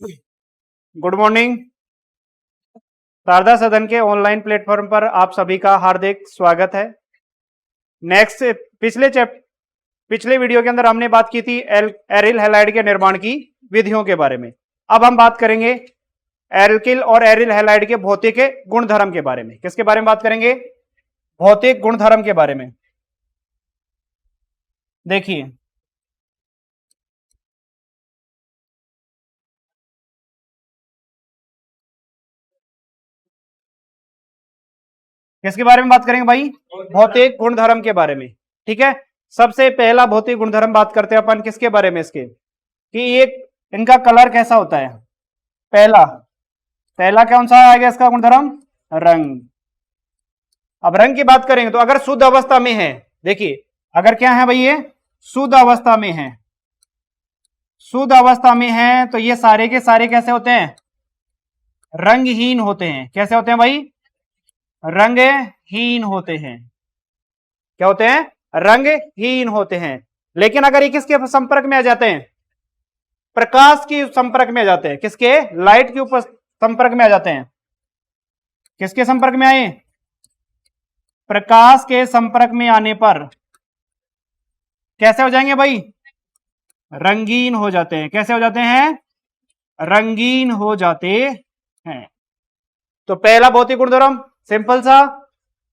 Good morning. Sharda सदन के online platform पर आप सभी का हार्दिक स्वागत है। नेक्स्ट पिछले वीडियो के अंदर हमने बात की थी एरिल हैलाइड के निर्माण की विधियों के बारे में। अब हम बात करेंगे एल्किल और एरिल हैलाइड के भौतिक गुणधर्म के बारे में। किसके बारे में बात करेंगे? भौतिक गुणधर्म के बारे में। देखिए, किसके बारे में बात करेंगे भाई? भौतिक गुणधर्म के बारे में। ठीक है, सबसे पहला भौतिक गुणधर्म बात करते हैं अपन किसके बारे में? इसके कि एक इनका कलर कैसा होता है। पहला कौन सा आएगा इसका गुणधर्म? रंग। अब रंग की बात करेंगे तो अगर शुद्ध अवस्था में है, देखिए अगर क्या है भाई, ये शुद्ध अवस्था में है, शुद्ध अवस्था में है तो ये सारे के सारे कैसे होते हैं? रंगहीन होते हैं। कैसे होते हैं भाई? रंगहीन होते हैं। क्या होते हैं? रंगहीन होते हैं। लेकिन अगर ये किसके संपर्क में आ जाते हैं? प्रकाश के संपर्क में आ जाते हैं। किसके? लाइट के ऊपर संपर्क में आ जाते हैं। किसके संपर्क में आए? प्रकाश के संपर्क में आने पर कैसे हो जाएंगे भाई? रंगीन हो जाते हैं। कैसे हो जाते हैं? रंगीन हो जाते हैं। तो पहला भौतिक गुणधर्म सिंपल सा,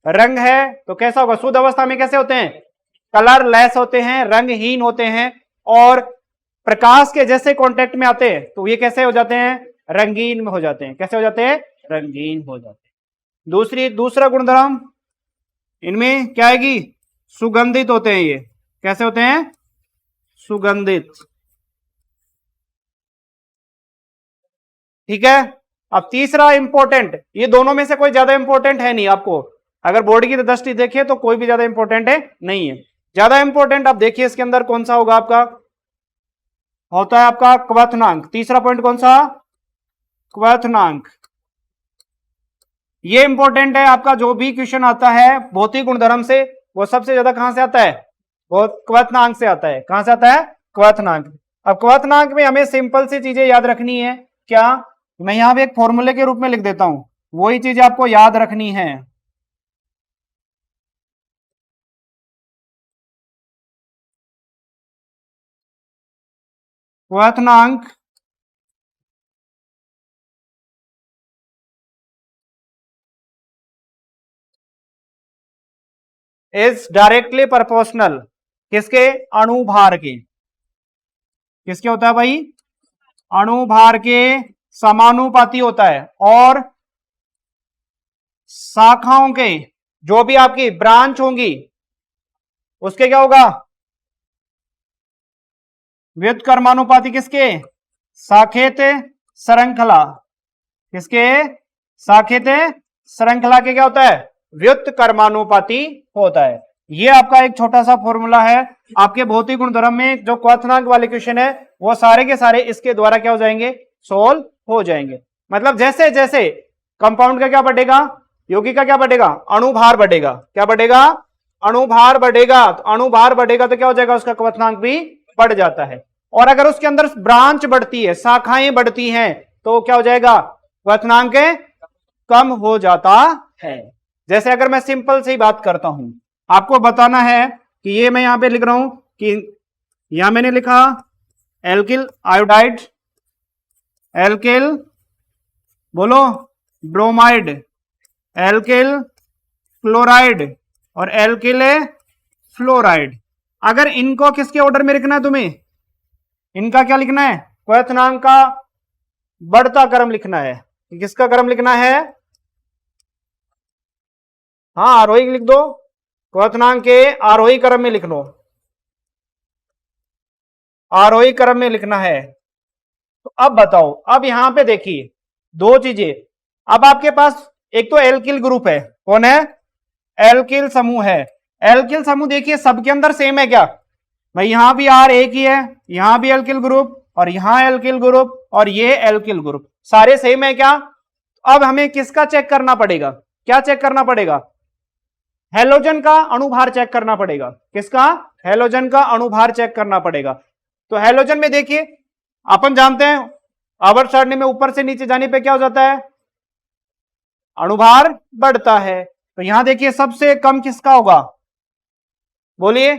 रंग है तो कैसा होगा? शुद्ध अवस्था में कैसे होते हैं? कलर लेस होते हैं, रंगहीन होते हैं, और प्रकाश के जैसे कांटेक्ट में आते हैं तो ये कैसे हो जाते हैं? रंगीन में हो जाते हैं। कैसे हो जाते हैं? रंगीन हो जाते हैं। दूसरा गुणधर्म इनमें क्या आएगी? सुगंधित होते हैं ये। कैसे होते हैं? सुगंधित। ठीक है। अब तीसरा इंपॉर्टेंट, ये दोनों में से कोई ज्यादा इंपॉर्टेंट है नहीं। आपको अगर बोर्ड की दृष्टि देखें तो कोई भी ज्यादा इंपॉर्टेंट है नहीं है। ज्यादा इंपॉर्टेंट आप देखिए इसके अंदर कौन सा होगा आपका? होता है आपका क्वथनांक। तीसरा पॉइंट कौन सा? क्वथनांक। ये इंपॉर्टेंट है आपका। जो भी क्वेश्चन आता है भौतिक गुणधर्म से, वो सबसे ज्यादा कहां से आता है? वो क्वथनांक से आता है। कहां से आता है? क्वथनांक। अब क्वथनांक में हमें सिंपल सी चीजें याद रखनी है। क्या? मैं यहां पे एक फॉर्मूले के रूप में लिख देता हूं, वही चीज आपको याद रखनी है। क्वथनांक इज डायरेक्टली प्रोपोर्शनल किसके? अणुभार के। किसके होता है भाई? अणुभार के समानुपाती होता है। और शाखाओं के, जो भी आपकी ब्रांच होंगी, उसके क्या होगा? व्युत्क्रमानुपाती। किसके? शाखेत श्रृंखला। किसके? शाखेत श्रृंखला के क्या होता है? व्युत्क्रमानुपाती होता है। ये आपका एक छोटा सा फॉर्मूला है। आपके भौतिक गुणधर्म में जो क्वथनांक वाले क्वेश्चन है वो सारे के सारे इसके द्वारा क्या हो जाएंगे? सोल्व हो जाएंगे। मतलब जैसे जैसे कंपाउंड का क्या बढ़ेगा, यौगिक का क्या बढ़ेगा? अणुभार बढ़ेगा। क्या बढ़ेगा? अणुभार बढ़ेगा। तो अणुभार बढ़ेगा तो क्या हो जाएगा? उसका क्वथनांक भी बढ़ जाता है। और अगर उसके अंदर ब्रांच बढ़ती है, शाखाएं बढ़ती हैं, तो क्या हो जाएगा? क्वथनांक कम हो जाता है। जैसे अगर मैं सिंपल से ही बात करता हूं, आपको बताना है कि ये मैं यहां पे लिख रहा हूं कि यहां मैंने लिखा एल्किल आयोडाइड, एल्किल बोलो ब्रोमाइड, एल्किल क्लोराइड और एल्किल फ्लोराइड। अगर इनको किसके ऑर्डर में लिखना है तुम्हें? इनका क्या लिखना है? क्वथनांक का बढ़ता क्रम लिखना है। किसका क्रम लिखना है? हाँ, आरोही लिख दो। क्वथनांक के आरोही क्रम में लिख लो। आरोही क्रम में लिखना है। तो अब बताओ, अब यहां पे देखिए दो चीजें। अब आपके पास एक तो एल्किल ग्रुप है। कौन है? एल्किल समूह है। एल्किल समूह देखिए सबके अंदर सेम है क्या भाई? यहां भी आर एक ही है, यहां भी एल्किल ग्रुप, और यहां एल्किल ग्रुप, और ये एल्किल ग्रुप, सारे सेम है क्या? अब हमें किसका चेक करना पड़ेगा? क्या चेक करना पड़ेगा? हेलोजन का अणुभार चेक करना पड़ेगा। किसका? हेलोजन का अणुभार चेक करना पड़ेगा। तो हेलोजन में देखिए अपन जानते हैं आवर्त सारणी में ऊपर से नीचे जाने पे क्या हो जाता है, अणुभार बढ़ता है। तो यहां देखिए सबसे कम किसका होगा, बोलिए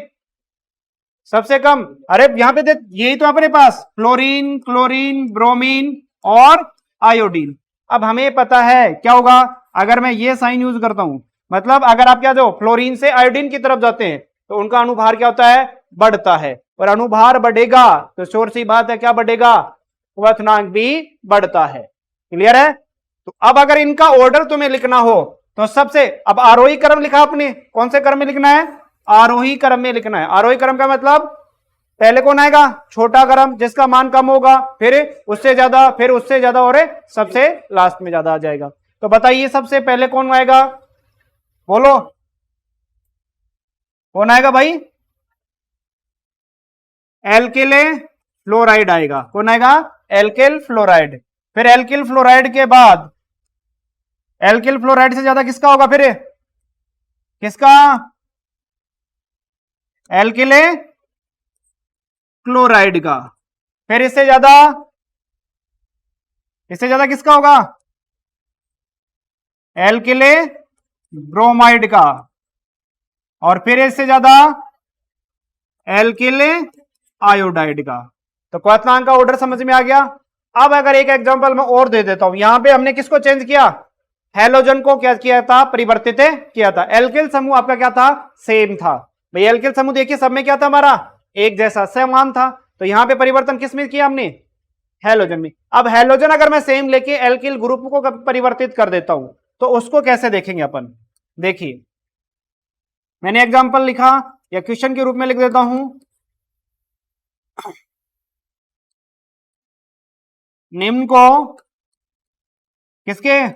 सबसे कम। अरे यहां पे देख, यही तो अपने पास फ्लोरीन, क्लोरीन, ब्रोमीन और आयोडीन। अब हमें पता है क्या होगा अगर मैं ये साइन यूज करता हूं, मतलब अगर आप क्या जो फ्लोरीन से आयोडीन की तरफ जाते हैं तो उनका अणुभार क्या होता है, बढ़ता है। और अणुभार बढ़ेगा तो श्योर सी बात है क्या बढ़ेगा, क्वथनांक भी बढ़ता है। क्लियर है। तो अब अगर इनका ऑर्डर तुम्हें लिखना हो तो सबसे, अब आरोही क्रम लिखा आपने, कौन से क्रम में लिखना है, आरोही क्रम में लिखना है। आरोही क्रम का मतलब पहले कौन आएगा, छोटा क्रम जिसका मान कम होगा, फिर उससे ज्यादा, फिर उससे ज्यादा, और सबसे लास्ट में ज्यादा आ जाएगा। तो बताइए सबसे पहले कौन आएगा, बोलो कौन आएगा भाई, एल्किल फ्लोराइड आएगा। कौन आएगा, एल्किल फ्लोराइड। फिर एल्किल फ्लोराइड के बाद, एल्किल फ्लोराइड से ज्यादा किसका होगा, फिर किसका, एल्किल क्लोराइड का। फिर इससे ज्यादा, इससे ज्यादा किसका होगा, एल्किल ब्रोमाइड का। और फिर इससे ज्यादा एल्किल आयोडाइड का। तो क्वथनांक का ऑर्डर समझ में आ गया। अब अगर एक एग्जांपल मैं और दे देता हूं, यहां पे हमने किसको चेंज किया, हैलोजन को क्या किया था, परिवर्तित किया था। एल्किल समूह आपका क्या था, सेम था। भाई एल्किल समूह देखिए सब में क्या था हमारा, एक जैसा समान था। तो यहां पे परिवर्तन किस में किया हमने, हैलोजन में। अब हैलोजन अगर मैं सेम लेके एल्किल ग्रुप को परिवर्तित कर देता हूं तो उसको कैसे देखेंगे अपन, देखिए मैंने एग्जांपल लिखा या क्वेश्चन के रूप में लिख देता हूं, निम्न को किसके,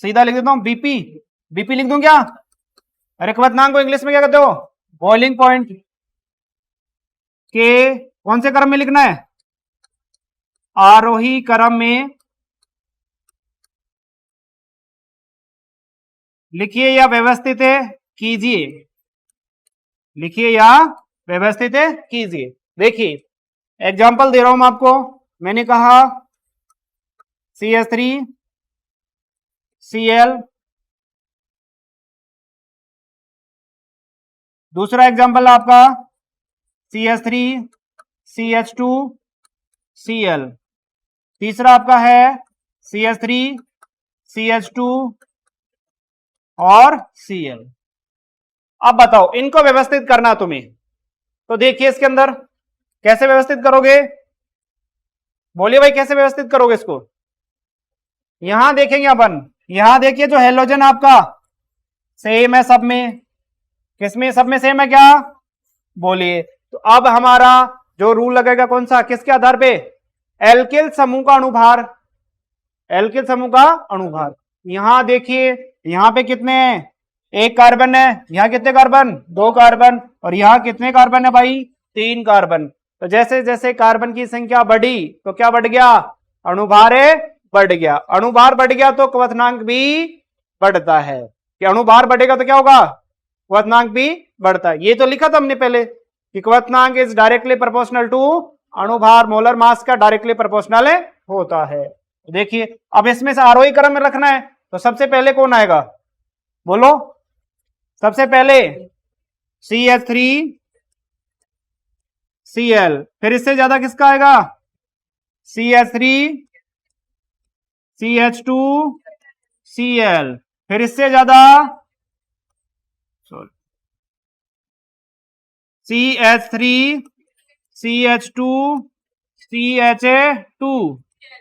सीधा लिख देता हूं बीपी, बीपी लिख दूं क्या, अरे क्वथनांक को इंग्लिश में क्या कहते हो, बॉइलिंग पॉइंट के कौन से क्रम में लिखना है, आरोही क्रम में लिखिए या व्यवस्थित कीजिए, लिखिए या व्यवस्थित कीजिए। देखिए एग्जांपल दे रहा हूं मैं आपको, मैंने कहा CH3 Cl, दूसरा एग्जांपल आपका CH3 CH2 Cl, तीसरा आपका है CH3 CH2 और Cl। अब बताओ इनको व्यवस्थित करना तुम्हें, तो देखिए इसके अंदर कैसे व्यवस्थित करोगे, बोलिए भाई कैसे व्यवस्थित करोगे इसको। यहां देखेंगे अपन, यहां देखिए जो हेलोजन आपका सेम है सब में, किसमें, सब में सेम है क्या, बोलिए। तो अब हमारा जो रूल लगेगा कौन सा, किसके आधार पे, एल्किल समूह का अणुभार, एल्किल समूह का अणुभार। यहां देखिए यहां पे कितने हैं, एक कार्बन है, यहां कितने कार्बन, दो कार्बन, और यहां कितने कार्बन है भाई, तीन कार्बन। तो जैसे जैसे कार्बन की संख्या बढ़ी तो क्या बढ़ गया, अणुभार बढ़ गया। अणुभार बढ़ गया तो क्वथनांक भी बढ़ता है, कि अणुभार बढ़ेगा तो क्या होगा, क्वथनांक भी बढ़ता है। ये तो लिखा था हमने पहले कि क्वथनांक इज डायरेक्टली प्रोपोर्शनल टू अणुभार, मोलर मास का डायरेक्टली प्रोपोर्शनल होता है। देखिए अब इसमें से आरोही क्रम में रखना है तो सबसे पहले कौन आएगा, बोलो, सबसे पहले CH3 Cl, फिर इससे ज्यादा किसका आएगा, CH3 CH2 Cl, फिर इससे ज्यादा CH3 CH2 CH2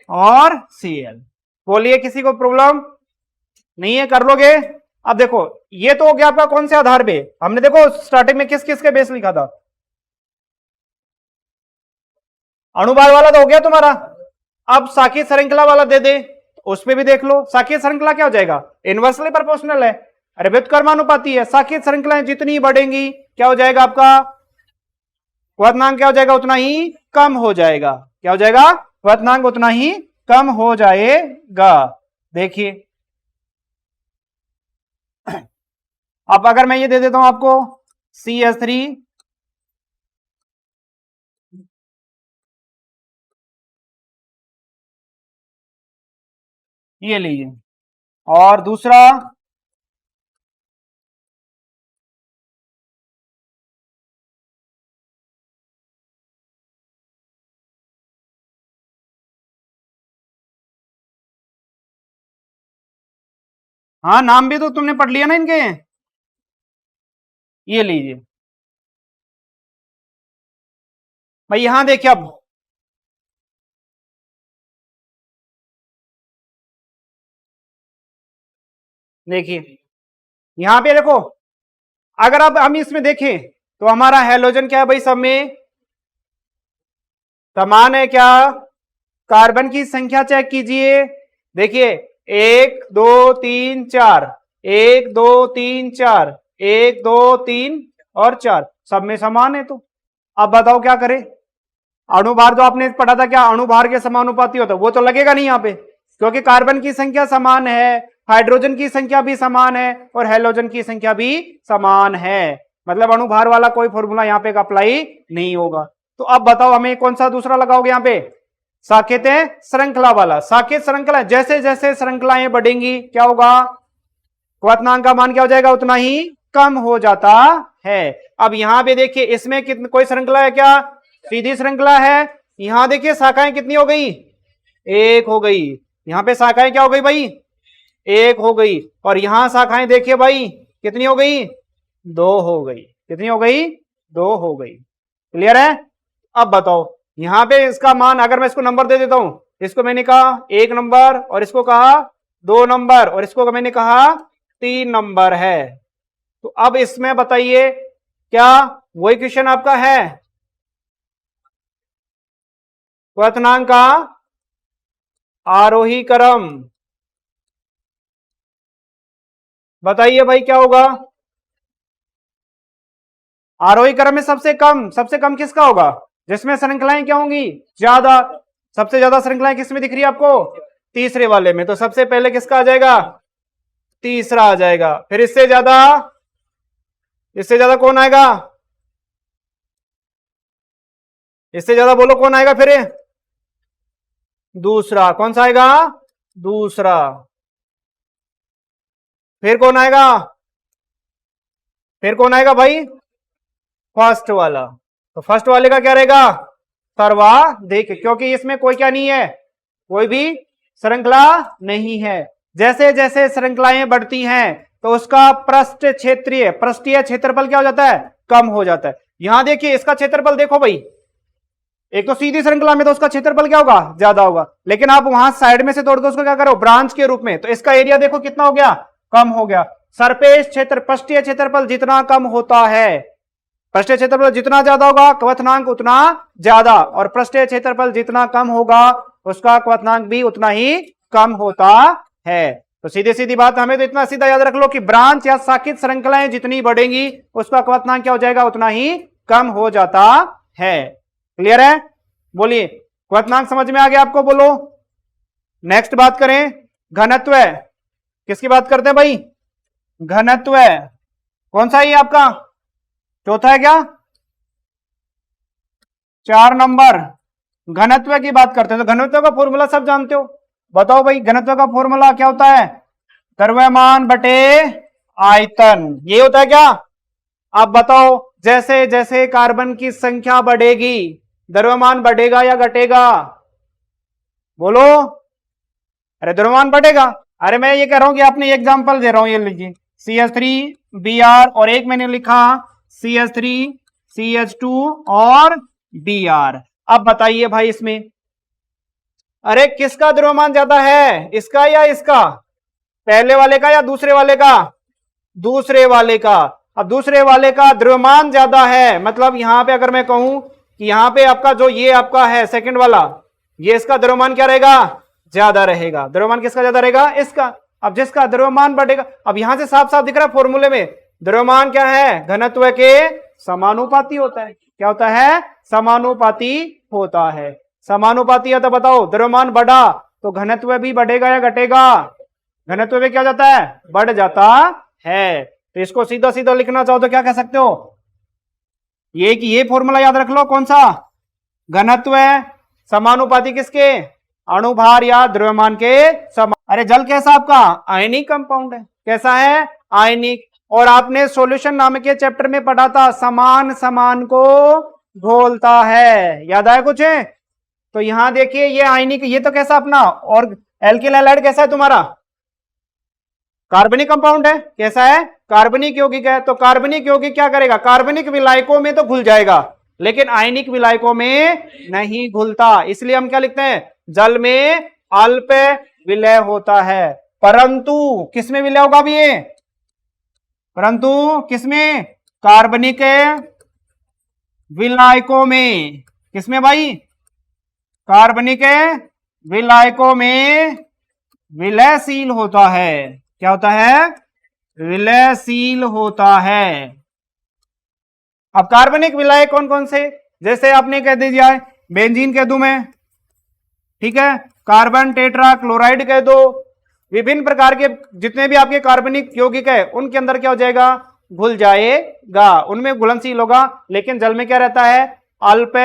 और Cl। बोलिए किसी को प्रॉब्लम नहीं है, कर लोगे। अब देखो ये तो हो गया आपका कौन से आधार पे, हमने देखो स्टार्टिंग में किस किस के बेस लिखा था, अणुभार वाला तो हो गया तुम्हारा। अब साखी श्रृंखला वाला दे दे उस पे भी देख लो, साखी श्रृंखला क्या हो जाएगा, इनवर्सली प्रोपोर्शनल है, अरे व्युत्क्रमानुपाती है। साखी श्रृंखलाएं जितनी बढ़ेंगी क्या हो जाएगा आपका, क्वथनांक क्या हो जाएगा, उतना ही कम हो जाएगा। क्या हो जाएगा, क्वथनांक उतना ही कम हो जाएगा। देखिए अब अगर मैं ये दे देता हूं आपको CH3 ये लीजिए। और दूसरा, हाँ नाम भी तो तुमने पढ़ लिया ना इनके। ये लीजिए भाई, यहां देखिए अब, देखिए यहां पे देखो, अगर अब हम इसमें देखें तो हमारा हैलोजन क्या है भाई, सब में समान है क्या? कार्बन की संख्या चेक कीजिए, देखिए 1 2 3 4, 1 2 3 4, 1 2 3 और 4, सब में समान है। तो अब बताओ क्या करें? अणुभार जो आपने पढ़ा था, क्या अणुभार के समानुपाती होता है? वो तो लगेगा नहीं यहाँ पे, क्योंकि कार्बन की संख्या समान है, हाइड्रोजन की संख्या भी समान है और हेलोजन की संख्या भी समान है, मतलब अणुभार वाला कोई फॉर्मूला यहाँ पे अप्लाई नहीं होगा। तो अब बताओ हमें कौन सा दूसरा लगाओगे यहाँ पे? साकेत श्रृंखला वाला। साकेत श्रृंखला, जैसे जैसे श्रृंखलाएं बढ़ेंगी क्या होगा? क्वथनांक का मान क्या हो जाएगा? उतना ही कम हो जाता है। अब यहां पे देखिए, इसमें कितनी कोई श्रृंखला है क्या? सीधी श्रृंखला है। यहां देखिए शाखाएं कितनी हो गई? एक हो गई। यहां पे शाखाएं क्या हो गई भाई? एक हो गई। और यहां शाखाएं देखिए भाई कितनी हो गई? दो हो गई। कितनी हो गई? दो हो गई। क्लियर है? अब बताओ यहां पे इसका मान, अगर मैं इसको नंबर दे देता हूं, इसको मैंने कहा 1 नंबर और इसको कहा 2 नंबर और इसको मैंने कहा 3 नंबर है, तो अब इसमें बताइए क्या वही क्वेश्चन आपका है? क्वथनांक का आरोही क्रम बताइए भाई क्या होगा? आरोही क्रम में सबसे कम किसका होगा? जिसमें श्रृंखलाएं क्या होंगी? ज्यादा। सबसे ज्यादा श्रृंखलाएं किसमें दिख रही है आपको? तीसरे वाले में। तो सबसे पहले किसका आ जाएगा? तीसरा आ जाएगा। फिर इससे ज्यादा कौन आएगा? इससे ज्यादा बोलो कौन आएगा फिर? दूसरा। कौन सा आएगा? दूसरा। फिर कौन आएगा? फिर कौन आएगा भाई? फर्स्ट वाला। तो फर्स्ट वाले का क्या रहेगा? सर्वाधिक, क्योंकि इसमें कोई क्या नहीं है? कोई भी श्रृंखला नहीं है। जैसे जैसे श्रृंखलाएं बढ़ती हैं तो उसका पृष्ठीय क्षेत्रफल क्या हो जाता है? कम हो जाता है। यहां देखिए इसका क्षेत्रफल देखो भाई, एक तो सीधी श्रृंखला में तो उसका क्षेत्रफल क्या होगा? ज्यादा होगा, लेकिन आप वहां साइड में से तोड़ के उसको क्या करो? ब्रांच के रूप में, तो इसका एरिया देखो कितना हो गया? कम हो गया। सरफेस क्षेत्र, पृष्ठीय क्षेत्रफल जितना कम होता है, पृष्ठीय क्षेत्रफल जितना ज्यादा होगा क्वथनांक उतना ज्यादा, और पृष्ठीय क्षेत्रफल जितना कम होगा उसका क्वथनांक भी उतना ही कम होता है। तो सीधी सीधी बात, हमें तो इतना सीधा याद रख लो कि ब्रांच या शाखित श्रृंखलाएं जितनी बढ़ेंगी उसका क्वथनांक क्या हो जाएगा? उतना ही कम हो जाता है। क्लियर है? बोलिए, क्वथनांक समझ में आ गया आपको? बोलो। नेक्स्ट बात करें घनत्व। किसकी बात करते हैं भाई? घनत्व। कौन सा है ये आपका? चौथा है क्या? 4 नंबर। घनत्व की बात करते हैं तो घनत्व का फॉर्मूला सब जानते हो। बताओ भाई घनत्व का फॉर्मूला क्या होता है? द्रव्यमान बटे आयतन, ये होता है क्या? अब बताओ, जैसे जैसे कार्बन की संख्या बढ़ेगी द्रव्यमान बढ़ेगा या घटेगा? बोलो। अरे द्रव्यमान बढ़ेगा। अरे मैं ये कह रहा हूं कि आपने एग्जांपल दे रहा हूं, ये लीजिए CH3Br और एक मैंने लिखा CH3CH2 और Br। अब बताइए भाई इसमें, अरे किसका द्रव्यमान ज्यादा है, इसका या इसका? पहले वाले का या दूसरे वाले का? दूसरे वाले का। अब दूसरे वाले का द्रव्यमान ज्यादा है, मतलब यहां पे अगर मैं कहूं कि यहां पे आपका जो ये आपका है सेकंड वाला, ये इसका द्रव्यमान क्या रहेगा? ज्यादा रहेगा। द्रव्यमान किसका ज्यादा रहेगा? इसका। अब जिसका द्रव्यमान बढ़ेगा, अब यहां से साफ साफ दिख रहा है फॉर्मूले में, द्रव्यमान क्या है? घनत्व के समानुपाती होता है। क्या होता है? समानुपाती होता है। समानुपाती है तो बताओ, द्रव्यमान बढ़ा तो घनत्व भी बढ़ेगा या घटेगा? घनत्व भी क्या जाता है? बढ़ जाता है। तो इसको सीधा सीधा लिखना चाहो तो क्या कह सकते हो? ये कि ये फॉर्मूला याद रख लो, कौन सा? घनत्व समानुपाती किसके? अणुभार या द्रव्यमान के समान। अरे जल कैसा आपका आयनिक कंपाउंड है, कैसा है आयनिक। और आपने सॉल्यूशन नाम के चैप्टर में पढ़ा था समान समान को घोलता है, याद आया कुछ है? तो यहां देखिए ये आयनिक, ये तो कैसा अपना, और एल्किल हैलाइड कैसा है तुम्हारा कार्बनिक कंपाउंड है, कैसा है कार्बनिक यौगिक है। तो कार्बनिक यौगिक क्या करेगा, कार्बनिक विलायकों में तो घुल जाएगा लेकिन आयनिक विलायकों में नहीं घुलता, इसलिए हम क्या लिखते हैं जल में अल्प विलय होता है। परंतु किसमें विलय होगा भी ये, परंतु किसमें कार्बनिक विलायकों में, किसमें भाई कार्बनिक विलायकों में विलयशील होता है। क्या होता है विलयशील होता है। अब कार्बनिक विलाय कौन कौन से, जैसे आपने कह दीजिए बेंजीन कह दूं मैं, ठीक है, कार्बन टेट्रा क्लोराइड कह दो, विभिन्न प्रकार के जितने भी आपके कार्बनिक यौगिक है उनके अंदर क्या हो जाएगा घुल जाएगा, उनमें घुलनशील होगा। लेकिन जल में क्या रहता है अल्प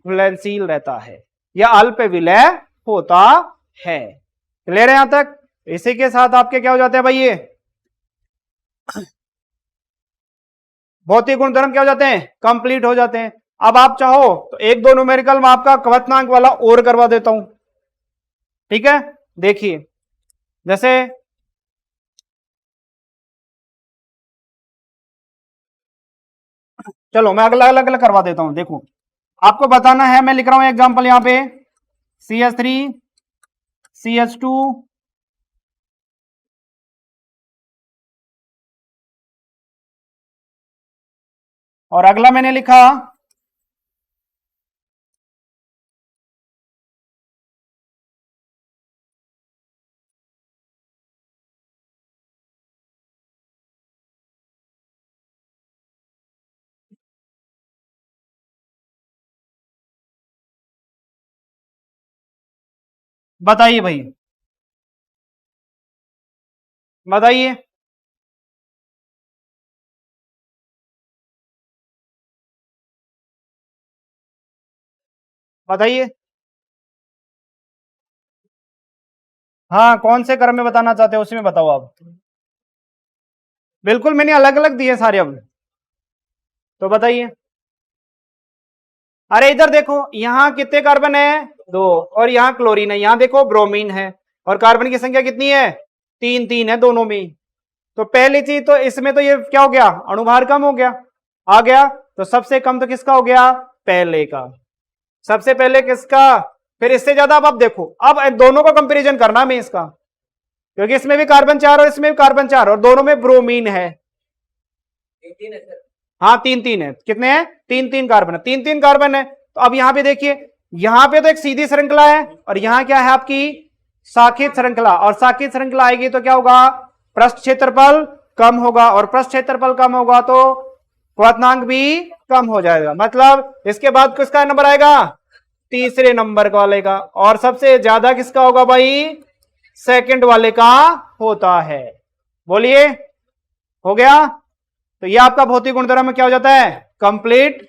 घुलनशील रहता है या अल्प विलय होता है। क्लियर है यहां तक? इसी के साथ आपके क्या हो जाते हैं भाई ये भौतिक गुणधर्म क्या हो जाते हैं कंप्लीट हो जाते हैं। अब आप चाहो तो एक दो न्यूमेरिकल में आपका क्वथनांक वाला और करवा देता हूं, ठीक है। देखिए जैसे चलो मैं अगला अलग अलग करवा देता हूं। देखो आपको बताना है, मैं लिख रहा हूं एग्जांपल यहां पे CH3 CH2 और अगला मैंने लिखा बताइए भाई बताइए बताइए। हाँ कौन से क्रम में बताना चाहते हो उसी में बताओ आप। बिल्कुल मैंने अलग अलग दिए सारे, अब तो बताइए। अरे इधर देखो यहां कितने कार्बन है दो, और यहां क्लोरीन है, यहां देखो ब्रोमीन है, और कार्बन की संख्या कितनी है तीन तीन है दोनों में। तो पहली चीज तो इसमें तो ये क्या हो गया अणुभार कम हो गया आ गया, तो सबसे कम तो किसका हो गया पहले का, सबसे पहले किसका। फिर इससे ज्यादा अब देखो, अब दोनों का कंपैरिजन करना मैं इसका, क्योंकि इसमें भी कार्बन 4 और इसमें भी कार्बन 4 और दोनों में ब्रोमीन है। हाँ तीन तीन है, कितने हैं तीन तीन कार्बन है, तीन तीन कार्बन है। तो अब यहां पे देखिए, यहां पे तो एक सीधी श्रृंखला है और यहां क्या है आपकी शाखित श्रृंखला, और शाखित श्रृंखला आएगी तो क्या होगा पृष्ठ क्षेत्रफल कम होगा, और पृष्ठ क्षेत्रफल कम होगा तो क्वथनांक भी कम हो जाएगा। मतलब इसके बाद किसका नंबर आएगा तीसरे नंबर वाले का, और सबसे ज्यादा किसका होगा भाई सेकंड वाले का होता है। बोलिए हो गया। तो ये आपका भौतिक गुणधर्म में क्या हो जाता है कंप्लीट